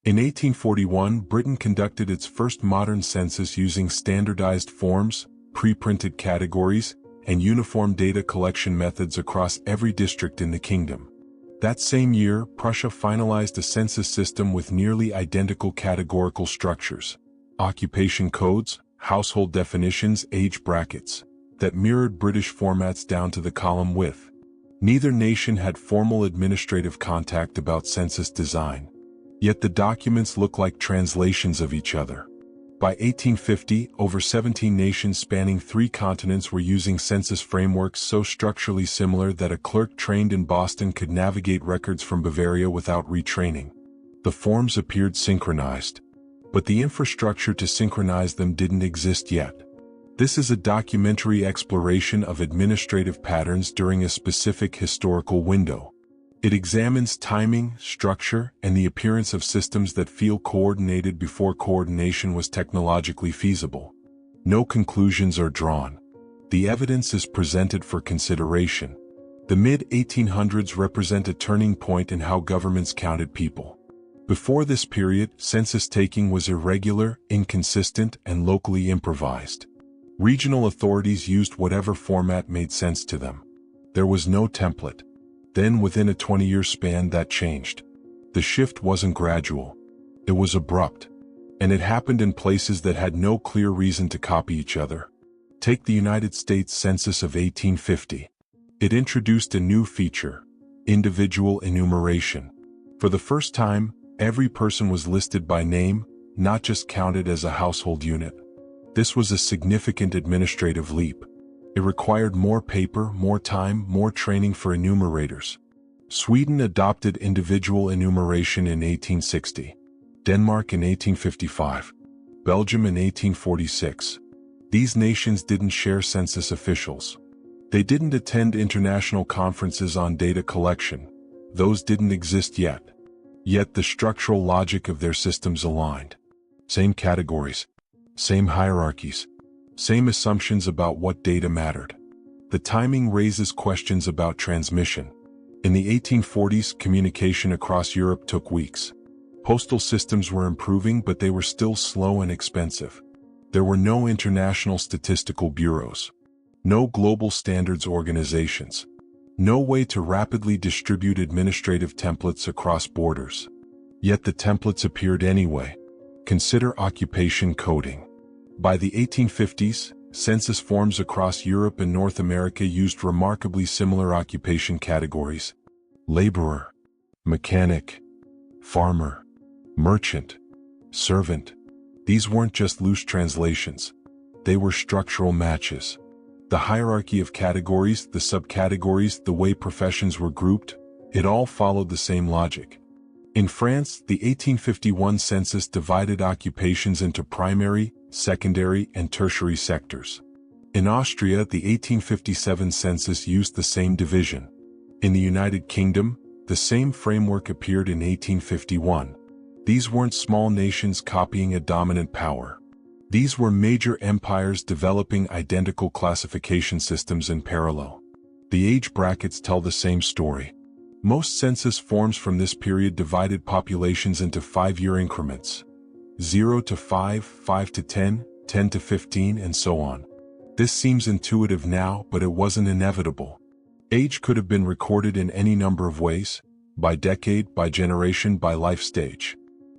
In 1841, Britain conducted its first modern census using standardized forms, pre-printed categories, and uniform data collection methods across every district in the kingdom. That same year, Prussia finalized a census system with nearly identical categorical structures, occupation codes, household definitions, age brackets, that mirrored British formats down to the column width. Neither nation had formal administrative contact about census design. Yet the documents look like translations of each other. By 1850, over 17 nations spanning 3 continents were using census frameworks so structurally similar that a clerk trained in Boston could navigate records from Bavaria without retraining. The forms appeared synchronized, but the infrastructure to synchronize them didn't exist yet. This is a documentary exploration of administrative patterns during a specific historical window. It examines timing, structure, and the appearance of systems that feel coordinated before coordination was technologically feasible. No conclusions are drawn. The evidence is presented for consideration. The mid-1800s represent a turning point in how governments counted people. Before this period, census taking was irregular, inconsistent, and locally improvised. Regional authorities used whatever format made sense to them. There was no template. Then within a 20-year span that changed. The shift wasn't gradual. It was abrupt. And it happened in places that had no clear reason to copy each other. Take the United States Census of 1850. It introduced a new feature, individual enumeration. For the first time, every person was listed by name, not just counted as a household unit. This was a significant administrative leap. It required more paper, more time, more training for enumerators. Sweden adopted individual enumeration in 1860. Denmark in 1855. Belgium in 1846. These nations didn't share census officials. They didn't attend international conferences on data collection. Those didn't exist yet. Yet the structural logic of their systems aligned. Same categories. Same hierarchies. Same assumptions about what data mattered. The timing raises questions about transmission. In the 1840s, communication across Europe took weeks. Postal systems were improving, but they were still slow and expensive. There were no international statistical bureaus. No global standards organizations. No way to rapidly distribute administrative templates across borders. Yet the templates appeared anyway. Consider occupation coding. By the 1850s, census forms across Europe and North America used remarkably similar occupation categories: laborer, mechanic, farmer, merchant, servant. These weren't just loose translations. They were structural matches. The hierarchy of categories, the subcategories, the way professions were grouped, it all followed the same logic. In France, the 1851 census divided occupations into primary, secondary, and tertiary sectors. In Austria, the 1857 census used the same division. In the United Kingdom, the same framework appeared in 1851. These weren't small nations copying a dominant power. These were major empires developing identical classification systems in parallel. The age brackets tell the same story. Most census forms from this period divided populations into 5-year increments. 0 to 5, 5 to 10, 10 to 15, and so on. This seems intuitive now, but it wasn't inevitable. Age could have been recorded in any number of ways, by decade, by generation, by life stage.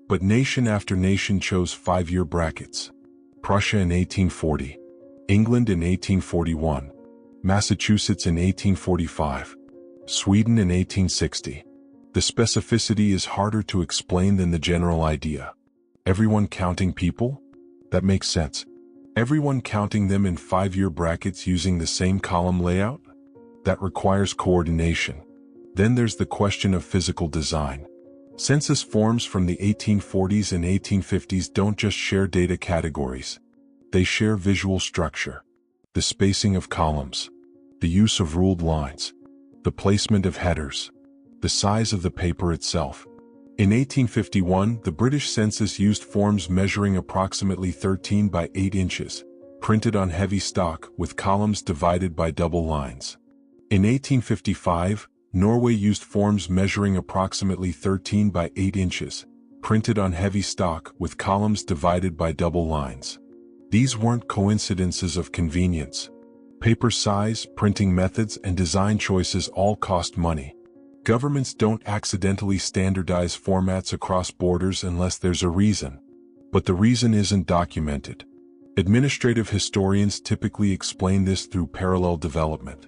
But nation after nation chose 5-year brackets. Prussia in 1840, England in 1841, Massachusetts in 1845, Sweden in 1860. The specificity is harder to explain than the general idea. Everyone counting people? That makes sense. Everyone counting them in 5-year brackets using the same column layout? That requires coordination. Then there's the question of physical design. Census forms from the 1840s and 1850s don't just share data categories. They share visual structure. The spacing of columns. The use of ruled lines. The placement of headers. The size of the paper itself. In 1851, the British census used forms measuring approximately 13 by 8 inches, printed on heavy stock with columns divided by double lines. In 1855, Norway used forms measuring approximately 13 by 8 inches, printed on heavy stock with columns divided by double lines. These weren't coincidences of convenience. Paper size, printing methods, and design choices all cost money. Governments don't accidentally standardize formats across borders unless there's a reason. But the reason isn't documented. Administrative historians typically explain this through parallel development.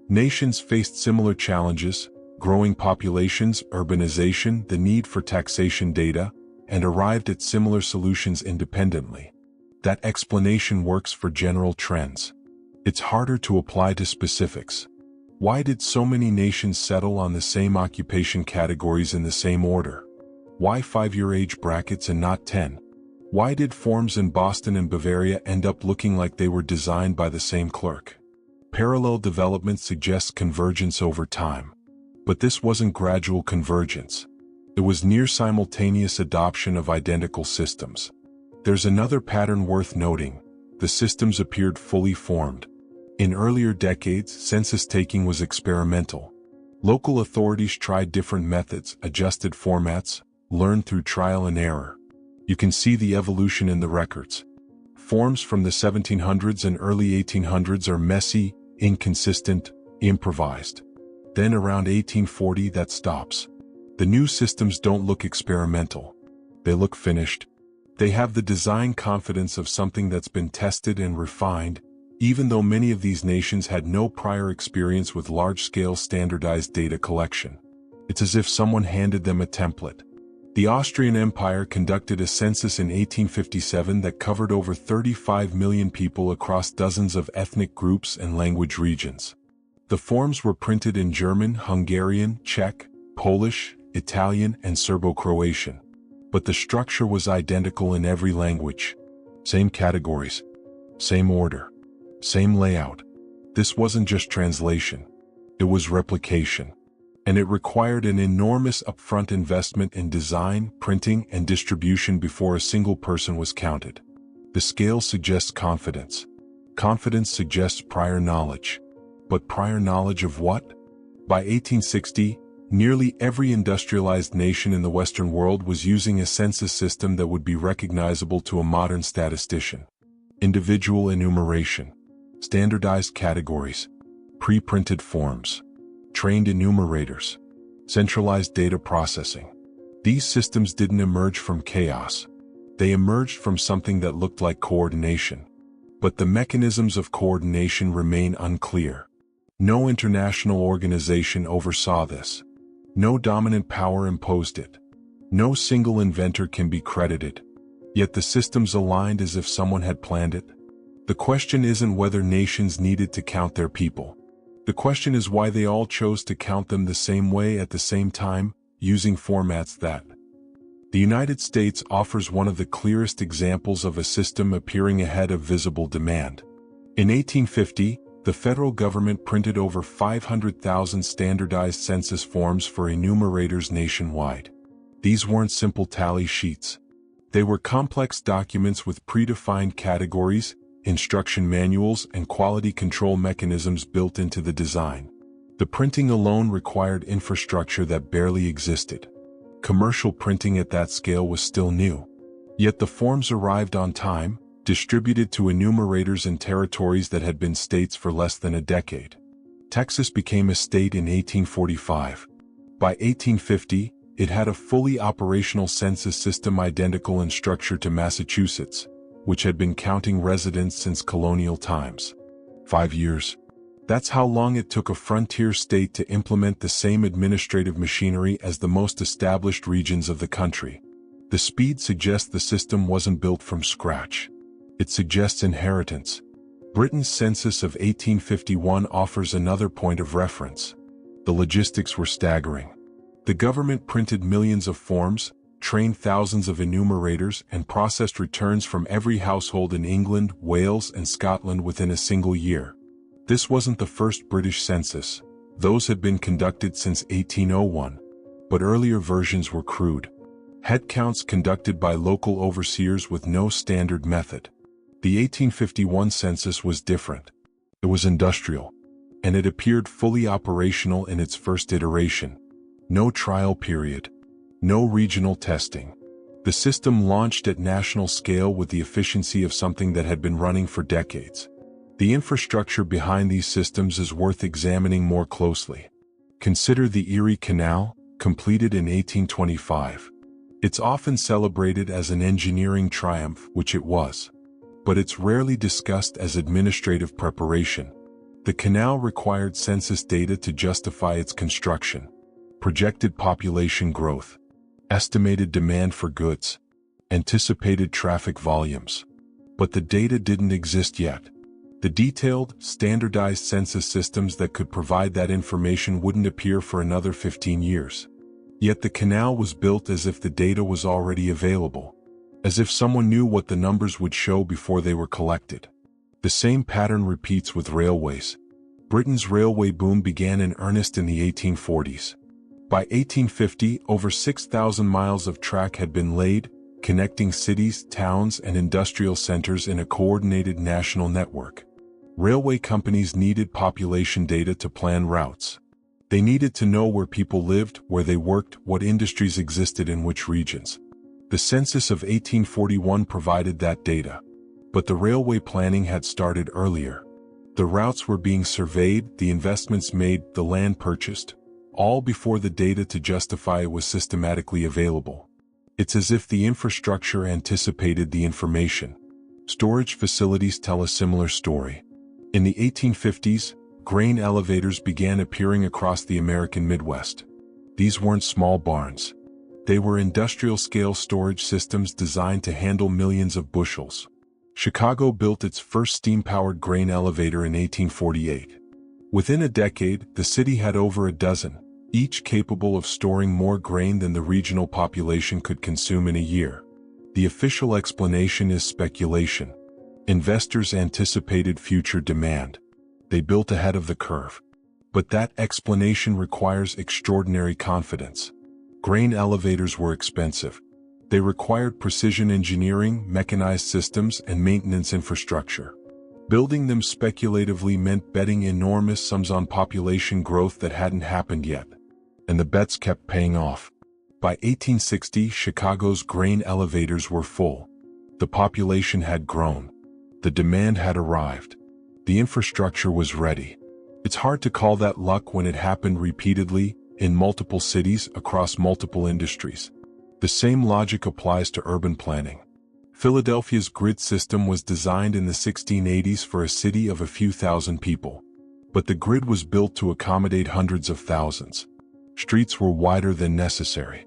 Nations faced similar challenges: growing populations, urbanization, the need for taxation data, and arrived at similar solutions independently. That explanation works for general trends. It's harder to apply to specifics. Why did so many nations settle on the same occupation categories in the same order? Why 5-year age brackets and not 10? Why did forms in Boston and Bavaria end up looking like they were designed by the same clerk? Parallel development suggests convergence over time. But this wasn't gradual convergence. It was near simultaneous adoption of identical systems. There's another pattern worth noting. The systems appeared fully formed. In earlier decades, census taking was experimental. Local authorities tried different methods, adjusted formats, learned through trial and error. You can see the evolution in the records. Forms from the 1700s and early 1800s are messy, inconsistent, improvised. Then around 1840 that stops. The new systems don't look experimental. They look finished. They have the design confidence of something that's been tested and refined, even though many of these nations had no prior experience with large-scale standardized data collection. It's as if someone handed them a template. The Austrian Empire conducted a census in 1857 that covered over 35 million people across dozens of ethnic groups and language regions. The forms were printed in German, Hungarian, Czech, Polish, Italian, and Serbo-Croatian. But the structure was identical in every language. Same categories, same order, same layout. This wasn't just translation. It was replication. And it required an enormous upfront investment in design, printing, and distribution before a single person was counted. The scale suggests confidence. Confidence suggests prior knowledge. But prior knowledge of what? By 1860, nearly every industrialized nation in the Western world was using a census system that would be recognizable to a modern statistician. Individual enumeration, standardized categories, pre-printed forms, trained enumerators, centralized data processing. These systems didn't emerge from chaos. They emerged from something that looked like coordination. But the mechanisms of coordination remain unclear. No international organization oversaw this. No dominant power imposed it. No single inventor can be credited. Yet the systems aligned as if someone had planned it. The question isn't whether nations needed to count their people. The question is why they all chose to count them the same way at the same time, using formats that. The United States offers one of the clearest examples of a system appearing ahead of visible demand. In 1850, the federal government printed over 500,000 standardized census forms for enumerators nationwide. These weren't simple tally sheets. They were complex documents with predefined categories, instruction manuals, and quality control mechanisms built into the design. The printing alone required infrastructure that barely existed. Commercial printing at that scale was still new. Yet the forms arrived on time, distributed to enumerators in territories that had been states for less than a decade. Texas became a state in 1845. By 1850, it had a fully operational census system identical in structure to Massachusetts, which had been counting residents since colonial times. 5 years. That's how long it took a frontier state to implement the same administrative machinery as the most established regions of the country. The speed suggests the system wasn't built from scratch. It suggests inheritance. Britain's census of 1851 offers another point of reference. The logistics were staggering. The government printed millions of forms, trained thousands of enumerators, and processed returns from every household in England, Wales, and Scotland within a single year. This wasn't the first British census. Those had been conducted since 1801. But earlier versions were crude. Head counts conducted by local overseers with no standard method. The 1851 census was different. It was industrial. And it appeared fully operational in its first iteration. No trial period. No regional testing. The system launched at national scale with the efficiency of something that had been running for decades. The infrastructure behind these systems is worth examining more closely. Consider the Erie Canal, completed in 1825. It's often celebrated as an engineering triumph, which it was. But it's rarely discussed as administrative preparation. The canal required census data to justify its construction, projected population growth, estimated demand for goods, anticipated traffic volumes. But the data didn't exist yet. The detailed, standardized census systems that could provide that information wouldn't appear for another 15 years. Yet the canal was built as if the data was already available, as if someone knew what the numbers would show before they were collected. The same pattern repeats with railways. Britain's railway boom began in earnest in the 1840s. By 1850, over 6,000 miles of track had been laid, connecting cities, towns, and industrial centers in a coordinated national network. Railway companies needed population data to plan routes. They needed to know where people lived, where they worked, what industries existed in which regions. The census of 1841 provided that data. But the railway planning had started earlier. The routes were being surveyed, the investments made, the land purchased, all before the data to justify it was systematically available. It's as if the infrastructure anticipated the information. Storage facilities tell a similar story. In the 1850s, grain elevators began appearing across the American Midwest. These weren't small barns. They were industrial-scale storage systems designed to handle millions of bushels. Chicago built its first steam-powered grain elevator in 1848. Within a decade, the city had over a dozen, each capable of storing more grain than the regional population could consume in a year. The official explanation is speculation. Investors anticipated future demand. They built ahead of the curve. But that explanation requires extraordinary confidence. Grain elevators were expensive. They required precision engineering, mechanized systems, and maintenance infrastructure. Building them speculatively meant betting enormous sums on population growth that hadn't happened yet. And the bets kept paying off. By 1860, Chicago's grain elevators were full. The population had grown. The demand had arrived. The infrastructure was ready. It's hard to call that luck when it happened repeatedly, in multiple cities, across multiple industries. The same logic applies to urban planning. Philadelphia's grid system was designed in the 1680s for a city of a few thousand people. But the grid was built to accommodate hundreds of thousands. Streets were wider than necessary.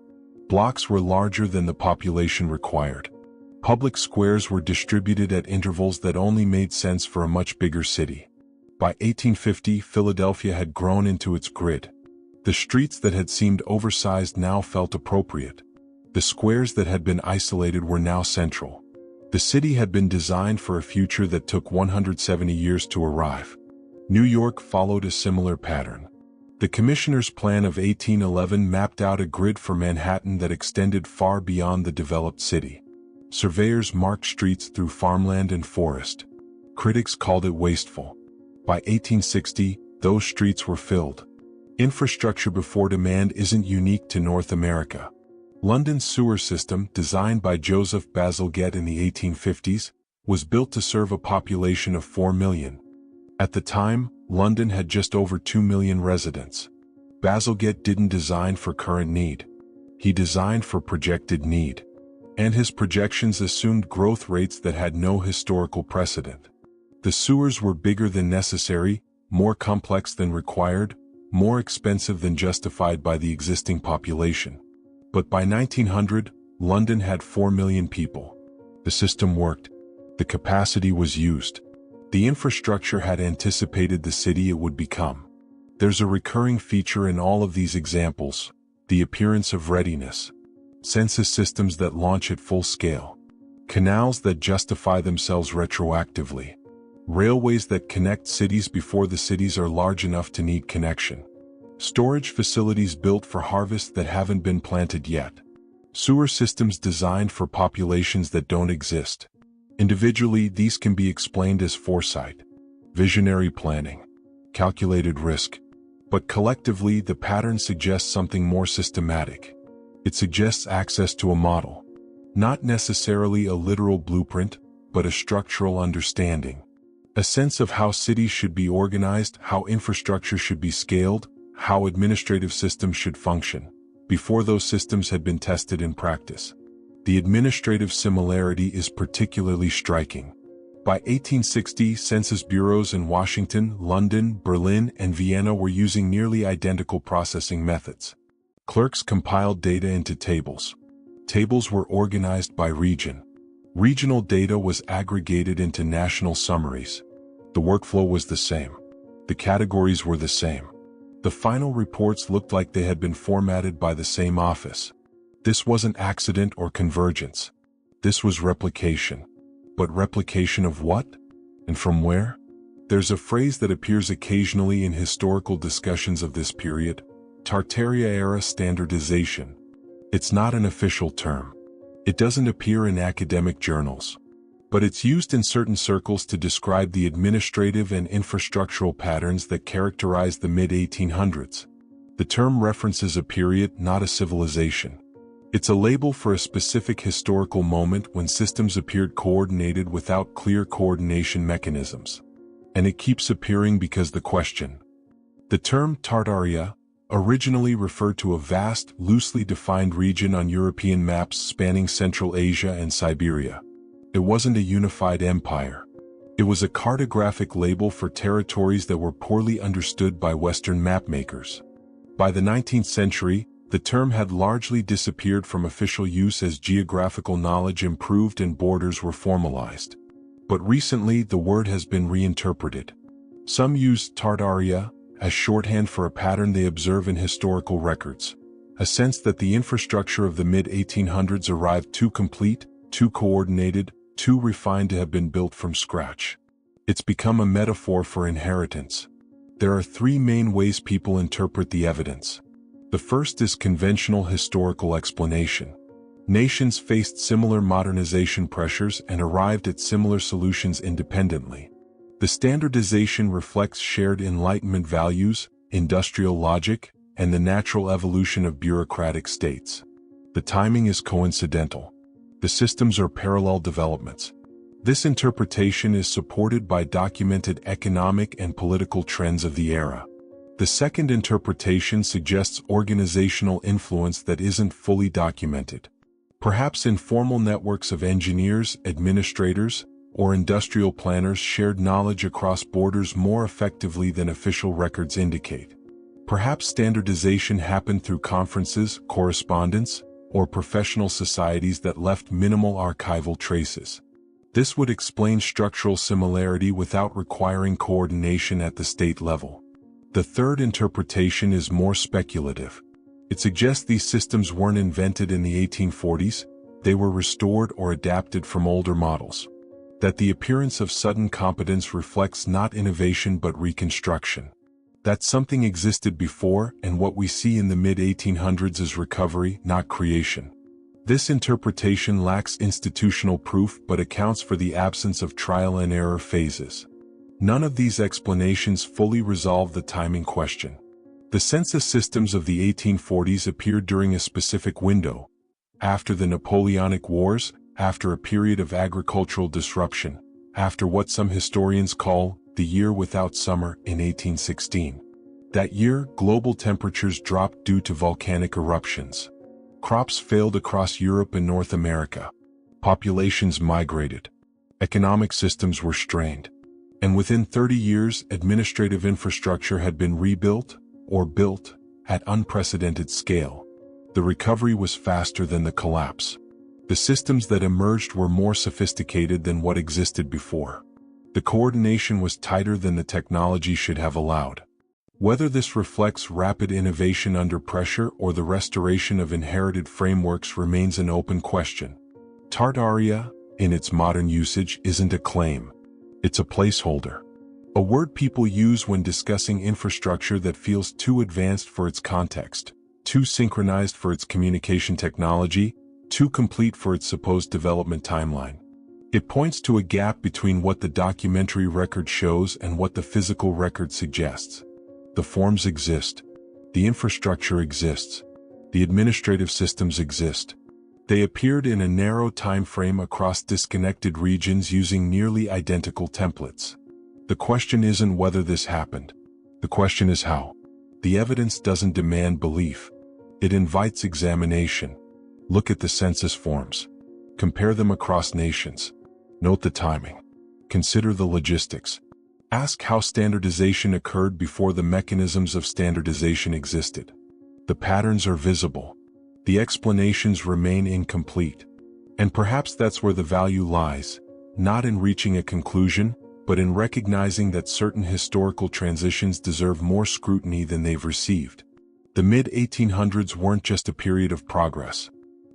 Blocks were larger than the population required. Public squares were distributed at intervals that only made sense for a much bigger city. By 1850, Philadelphia had grown into its grid. The streets that had seemed oversized now felt appropriate. The squares that had been isolated were now central. The city had been designed for a future that took 170 years to arrive. New York followed a similar pattern. The Commissioner's Plan of 1811 mapped out a grid for Manhattan that extended far beyond the developed city. Surveyors marked streets through farmland and forest. Critics called it wasteful. By 1860, those streets were filled. Infrastructure before demand isn't unique to North America. London's sewer system, designed by Joseph Bazalgette in the 1850s, was built to serve a population of 4 million. At the time, London had just over 2 million residents. Bazalgette didn't design for current need. He designed for projected need. And his projections assumed growth rates that had no historical precedent. The sewers were bigger than necessary, more complex than required, more expensive than justified by the existing population. But by 1900, London had 4 million people. The system worked. The capacity was used. The infrastructure had anticipated the city it would become. There's a recurring feature in all of these examples: the appearance of readiness. Census systems that launch at full scale. Canals that justify themselves retroactively. Railways that connect cities before the cities are large enough to need connection. Storage facilities built for harvests that haven't been planted yet. Sewer systems designed for populations that don't exist. Individually, these can be explained as foresight, visionary planning, calculated risk. But collectively, the pattern suggests something more systematic. It suggests access to a model. Not necessarily a literal blueprint, but a structural understanding. A sense of how cities should be organized, how infrastructure should be scaled, how administrative systems should function, before those systems had been tested in practice. The administrative similarity is particularly striking. By 1860, census bureaus in Washington, London, Berlin, and Vienna were using nearly identical processing methods. Clerks compiled data into tables. Tables were organized by region. Regional data was aggregated into national summaries. The workflow was the same. The categories were the same. The final reports looked like they had been formatted by the same office. This wasn't accident or convergence. This was replication. But replication of what? And from where? There's a phrase that appears occasionally in historical discussions of this period: Tartaria-Era standardization. It's not an official term. It doesn't appear in academic journals. But it's used in certain circles to describe the administrative and infrastructural patterns that characterize the mid-1800s. The term references a period, not a civilization. It's a label for a specific historical moment when systems appeared coordinated without clear coordination mechanisms. And it keeps appearing because the question. The term Tartaria originally referred to a vast, loosely defined region on European maps spanning Central Asia and Siberia. It wasn't a unified empire. It was a cartographic label for territories that were poorly understood by Western mapmakers. By the 19th century, the term had largely disappeared from official use as geographical knowledge improved and borders were formalized. But recently, the word has been reinterpreted. Some use Tartaria as shorthand for a pattern they observe in historical records, a sense that the infrastructure of the mid-1800s arrived too complete, too coordinated, too refined to have been built from scratch. It's become a metaphor for inheritance. There are three main ways people interpret the evidence. The first is conventional historical explanation. Nations faced similar modernization pressures and arrived at similar solutions independently. The standardization reflects shared Enlightenment values, industrial logic, and the natural evolution of bureaucratic states. The timing is coincidental. The systems are parallel developments. This interpretation is supported by documented economic and political trends of the era. The second interpretation suggests organizational influence that isn't fully documented. Perhaps informal networks of engineers, administrators, or industrial planners shared knowledge across borders more effectively than official records indicate. Perhaps standardization happened through conferences, correspondence, or professional societies that left minimal archival traces. This would explain structural similarity without requiring coordination at the state level. The third interpretation is more speculative. It suggests these systems weren't invented in the 1840s, they were restored or adapted from older models. That the appearance of sudden competence reflects not innovation but reconstruction. That something existed before, and what we see in the mid-1800s is recovery, not creation. This interpretation lacks institutional proof but accounts for the absence of trial and error phases. None of these explanations fully resolve the timing question. The census systems of the 1840s appeared during a specific window, after the Napoleonic Wars, after a period of agricultural disruption, after what some historians call the year without summer in 1816. That year, global temperatures dropped due to volcanic eruptions. Crops failed across Europe and North America. Populations migrated. Economic systems were strained. And within 30 years, administrative infrastructure had been rebuilt, or built, at unprecedented scale. The recovery was faster than the collapse. The systems that emerged were more sophisticated than what existed before. The coordination was tighter than the technology should have allowed. Whether this reflects rapid innovation under pressure or the restoration of inherited frameworks remains an open question. Tartaria, in its modern usage, isn't a claim. It's a placeholder. A word people use when discussing infrastructure that feels too advanced for its context, too synchronized for its communication technology, too complete for its supposed development timeline. It points to a gap between what the documentary record shows and what the physical record suggests. The forms exist. The infrastructure exists. The administrative systems exist. They appeared in a narrow time frame across disconnected regions using nearly identical templates. The question isn't whether this happened. The question is how. The evidence doesn't demand belief. It invites examination. Look at the census forms. Compare them across nations. Note the timing. Consider the logistics. Ask how standardization occurred before the mechanisms of standardization existed. The patterns are visible. The explanations remain incomplete. And perhaps that's where the value lies, not in reaching a conclusion, but in recognizing that certain historical transitions deserve more scrutiny than they've received. The mid-1800s weren't just a period of progress.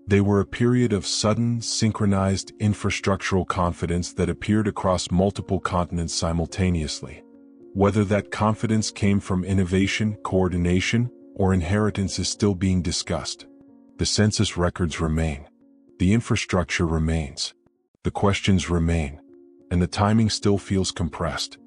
They were a period of sudden, synchronized infrastructural confidence that appeared across multiple continents simultaneously. Whether that confidence came from innovation, coordination, or inheritance is still being discussed. The census records remain. The infrastructure remains. The questions remain. And the timing still feels compressed.